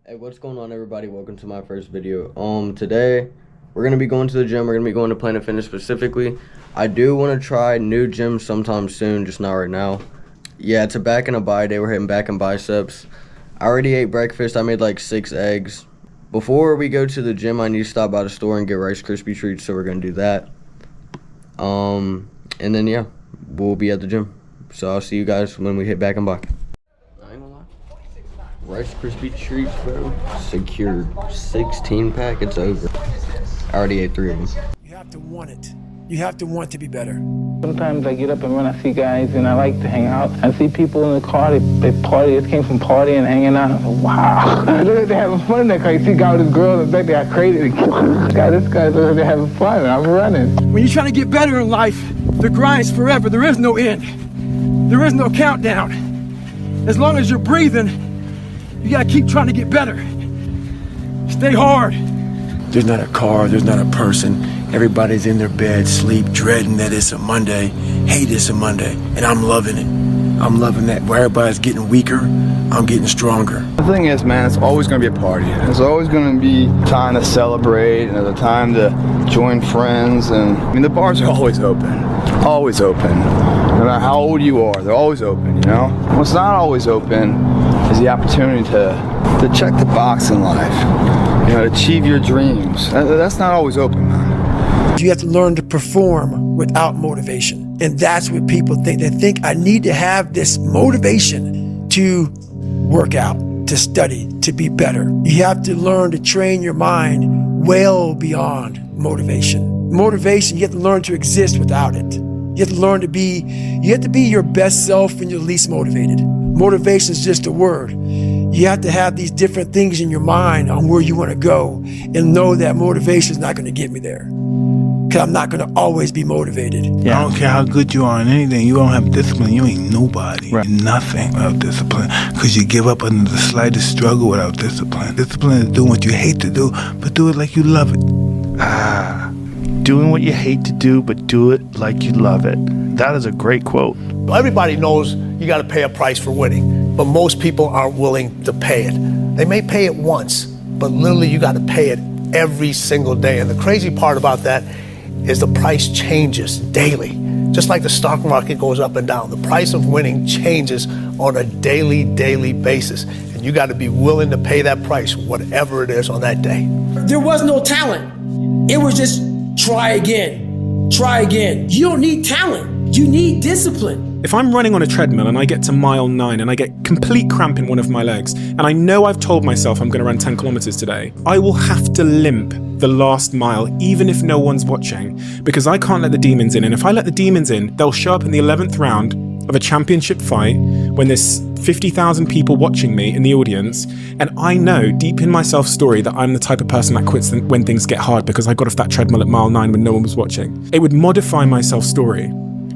Hey, what's going on, everybody? Welcome to my first video. Today we're gonna be going to the gym. We're gonna be going to Planet Fitness specifically. I do want to try new gyms sometime soon, just not right now. Yeah, it's a back and a bi day. We're hitting back and biceps. I already ate breakfast. I made like 6 eggs. Before we go to the gym, I need to stop by the store and get Rice Krispie treats, so we're gonna do that. And then yeah, we'll be at the gym. So I'll see you guys when we hit back and bi. Rice Krispie treats, bro. Secured. 16-pack, it's over. I already ate 3 of them. You have to want it. You have to want to be better. Sometimes I get up and run, I see guys, and I like to hang out. I see people in the car, they party, they came from partying and hanging out. I'm like, wow. They're having fun in that car. You see a guy with his girl, and back there, I crazy. This guy's over there having fun, and I'm running. When you're trying to get better in life, the grind's forever. There is no end. There is no countdown. As long as you're breathing, you gotta keep trying to get better. Stay hard. There's not a car, there's not a person. Everybody's in their bed, sleep, dreading that it's a Monday, hate it's a Monday, and I'm loving it. I'm loving that. Where everybody's getting weaker, I'm getting stronger. The thing is, man, it's always gonna be a party. There's always gonna be time to celebrate, and there's a time to join friends, and I mean, the bars are always open. Always open. No matter how old you are, they're always open, you know? What's not always open is the opportunity to check the box in life, you know, to achieve your dreams. That's not always open, man. You have to learn to perform without motivation. And that's what people think. They think I need to have this motivation to work out, to study, to be better. You have to learn to train your mind well beyond motivation. Motivation, you have to learn to exist without it. You have to learn to be, you have to be your best self when you're least motivated. Motivation is just a word. You have to have these different things in your mind on where you want to go and know that motivation is not going to get me there. Because I'm not going to always be motivated. Yeah. I don't care how good you are in anything. You don't have discipline, you ain't nobody. Right. Nothing without discipline. Because you give up under the slightest struggle without discipline. Discipline is doing what you hate to do, but do it like you love it. Doing what you hate to do, but do it like you love it. That is a great quote. Everybody knows you got to pay a price for winning, but most people aren't willing to pay it. They may pay it once, but literally you got to pay it every single day. And the crazy part about that is the price changes daily. Just like the stock market goes up and down, the price of winning changes on a daily basis. And you got to be willing to pay that price, whatever it is on that day. There was no talent. It was just try again, try again. You don't need talent, you need discipline. If I'm running on a treadmill and I get to mile 9 and I get complete cramp in one of my legs, and I know I've told myself I'm gonna run 10 kilometers today, I will have to limp the last mile, even if no one's watching, because I can't let the demons in. And if I let the demons in, they'll show up in the 11th round of a championship fight when there's 50,000 people watching me in the audience, and I know deep in my self-story that I'm the type of person that quits when things get hard because I got off that treadmill at mile 9 when no one was watching. It would modify my self-story.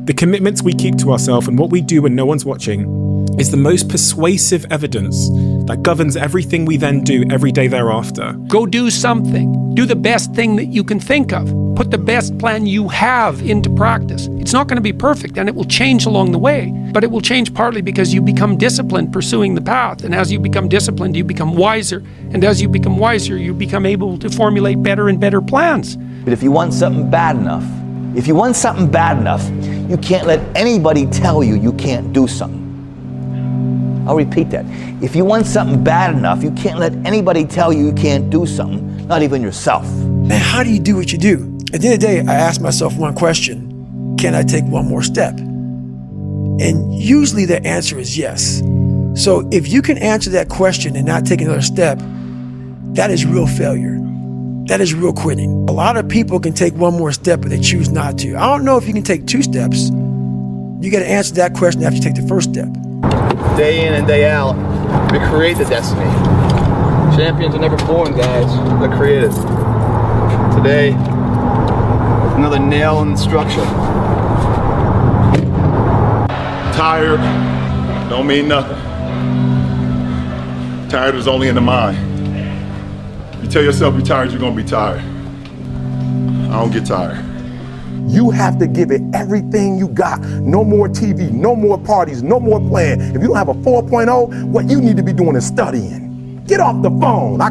The commitments we keep to ourselves and what we do when no one's watching is the most persuasive evidence that governs everything we then do every day thereafter. Go do something. Do the best thing that you can think of. Put the best plan you have into practice. It's not going to be perfect, and it will change along the way, but it will change partly because you become disciplined pursuing the path. And as you become disciplined, you become wiser. And as you become wiser, you become able to formulate better and better plans. But if you want something bad enough, you can't let anybody tell you you can't do something. I'll repeat that. If you want something bad enough, you can't let anybody tell you you can't do something, not even yourself. And how do you do what you do? At the end of the day, I ask myself one question: can I take one more step? And usually the answer is yes. So if you can answer that question and not take another step, that is real failure. That is real quitting. A lot of people can take one more step, but they choose not to. I don't know if you can take 2 steps. You got to answer that question after you take the first step. Day in and day out, we create the destiny. Champions are never born, guys. They're created. Today, another nail in the structure. Tired don't mean nothing. Tired is only in the mind. You tell yourself you're tired, you're gonna be tired. I don't get tired. You have to give it everything you got. No more TV, no more parties, no more playing. If you don't have a 4.0, what you need to be doing is studying. Get off the phone.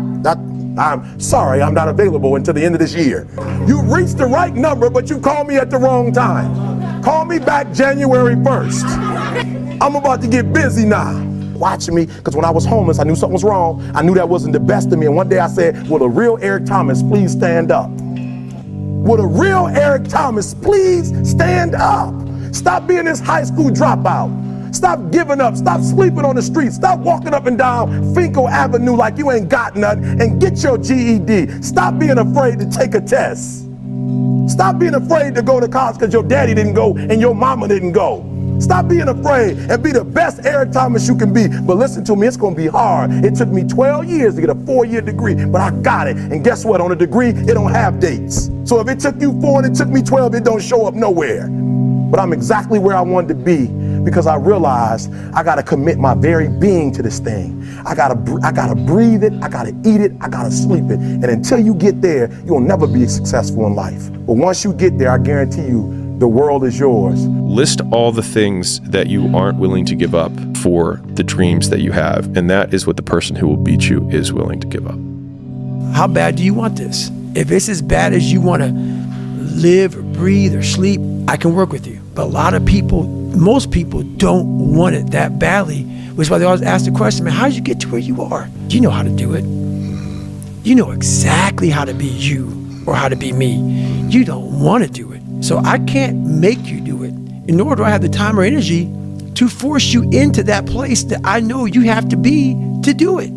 I'm sorry, I'm not available until the end of this year. You reached the right number, but you called me at the wrong time. Call me back January 1st. I'm about to get busy now. Watch me, because when I was homeless, I knew something was wrong. I knew that wasn't the best of me. And one day I said, will a real Eric Thomas please stand up? Will a real Eric Thomas please stand up? Stop being this high school dropout. Stop giving up. Stop sleeping on the street. Stop walking up and down Finkel Avenue like you ain't got nothing, and get your GED. Stop being afraid to take a test. Stop being afraid to go to college because your daddy didn't go and your mama didn't go. Stop being afraid and be the best Eric Thomas you can be. But listen to me, it's gonna be hard. It took me 12 years to get a 4-year degree, but I got it. And guess what? On a degree, it don't have dates. So if it took you 4 and it took me 12, it don't show up nowhere. But I'm exactly where I wanted to be because I realized I gotta commit my very being to this thing. I gotta breathe it, I gotta eat it, I gotta sleep it. And until you get there, you'll never be successful in life. But once you get there, I guarantee you, the world is yours. List all the things that you aren't willing to give up for the dreams that you have, and that is what the person who will beat you is willing to give up. How bad do you want this? If it's as bad as you want to live or breathe or sleep, I can work with you. But a lot of people, most people don't want it that badly, which is why they always ask the question, man, how did you get to where you are? You know how to do it. You know exactly how to be you or how to be me. You don't want to do it. So I can't make you do it, and nor do I have the time or energy to force you into that place that I know you have to be to do it.